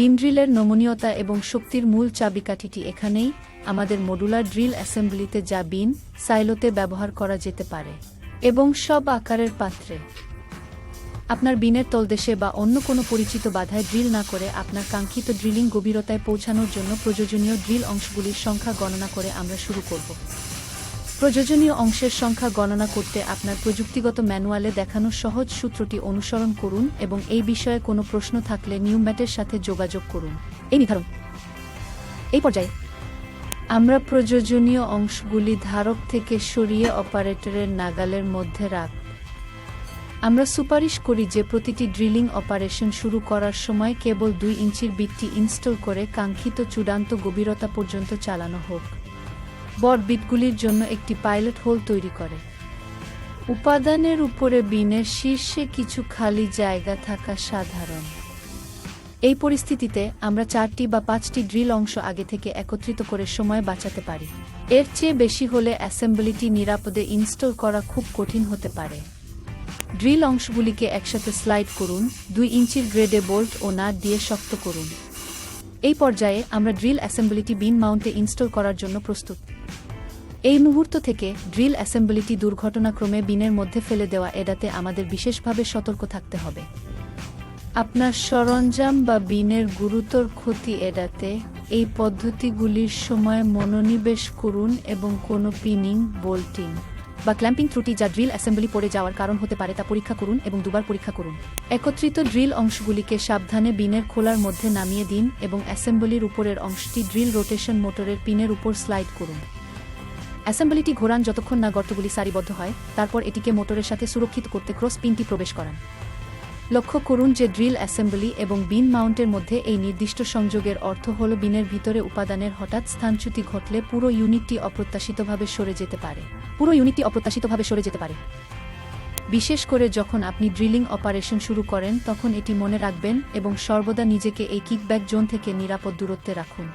বিন ড্রিলের নমনীয়তা এবং শক্তির মূল চাবিকাঠিটি এখানেই। আমাদের মডুলার ড্রিল অ্যাসেম্বলিতে যা বিন সাইলোতে ব্যবহার করা যেতে পারে এবং সব আকারের পাত্রে। আপনার বিনের তলদেশে বা অন্য কোনো পরিচিত বাধায় ড্রিল না করে আপনার কাঙ্ক্ষিত ড্রিলিং গভীরতায় পৌঁছানোর জন্য প্রয়োজনীয় ড্রিল অংশগুলির সংখ্যা গণনা করে আমরা শুরু করব। প্রয়োজনীয় অংশের সংখ্যা গণনা করতে আপনার প্রযুক্তিগত ম্যানুয়ালে দেখানো সহজ সূত্রটি অনুসরণ করুন এবং এই বিষয়ে কোনো প্রশ্ন থাকলে নিউম্যাটের সাথে যোগাযোগ করুন। এই পর্যায়ে আমরা প্রয়োজনীয় অংশগুলি ধারক থেকে সরিয়ে অপারেটরের নাগালের মধ্যে রাখব। আমরা সুপারিশ করি যে প্রতিটি ড্রিলিং অপারেশন শুরু করার সময় কেবল 2 ইঞ্চির বিটটি ইনস্টল করে কাঙ্ক্ষিত চূড়ান্ত গভীরতা পর্যন্ত চালানো হোক। বড় বিটগুলির জন্য একটি পাইলট হোল তৈরি করে। উপাদানের উপরে বিনের শীর্ষে কিছু খালি জায়গা থাকা সাধারণ। এই পরিস্থিতিতে আমরা 4টি বা 5টি ড্রিল অংশ আগে থেকে একত্রিত করে সময় বাঁচাতে পারি। এর চেয়ে বেশি হলে অ্যাসেম্বলিটি নিরাপদে ইনস্টল করা খুব কঠিন হতে পারে। ড্রিল অংশগুলিকে একসাথে স্লাইড করুন, 2 ইঞ্চির গ্রেডে বোল্ট ও নাট দিয়ে শক্ত করুন। এই পর্যায়ে আমরা ড্রিল অ্যাসেম্বলিটি বিন মাউন্টে ইনস্টল করার জন্য প্রস্তুত। এই মুহূর্ত থেকে ড্রিল অ্যাসেম্বলিটি দুর্ঘটনাক্রমে বিনের মধ্যে ফেলে দেওয়া এড়াতে আমাদের বিশেষভাবে সতর্ক থাকতে হবে। আপনার সরঞ্জাম বা বিনের গুরুতর ক্ষতি এড়াতে এই পদ্ধতিগুলির সময় মনোনিবেশ করুন এবং কোনো পিনিং, বোল্টিং বা ক্ল্যাম্পিং ত্রুটি যা ড্রিল অ্যাসেম্বলি পড়ে যাওয়ার কারণ হতে পারে তা পরীক্ষা করুন এবং দুবার পরীক্ষা করুন। একত্রিত ড্রিল অংশগুলিকে সাবধানে বিনের খোলার মধ্যে নামিয়ে দিন এবং অ্যাসেম্বলির উপরের অংশটি ড্রিল রোটেশন মোটরের পিনের উপর স্লাইড করুন। অ্যাসেম্বলিটি ঘোরান যতক্ষণ না গর্তগুলি সারিবদ্ধ হয়, তারপর এটিকে মোটরের সাথে সুরক্ষিত করতে ক্রস পিনটি প্রবেশ করান। লক্ষ্য করুন যে ড্রিল অ্যাসেম্বলি এবং বিন মাউন্টের মধ্যে এই নির্দিষ্ট সংযোগের অর্থ হল বিনের ভিতরে উপাদানের হঠাৎ স্থানচ্যুতি ঘটলে পুরো ইউনিটটি অপ্রত্যাশিতভাবে সরে যেতে পারে। বিশেষ করে যখন আপনি ড্রিলিং অপারেশন শুরু করেন তখন এটি মনে রাখবেন এবং সর্বদা নিজেকে এই কিকব্যাক জোন থেকে নিরাপদ দূরত্বে রাখুন।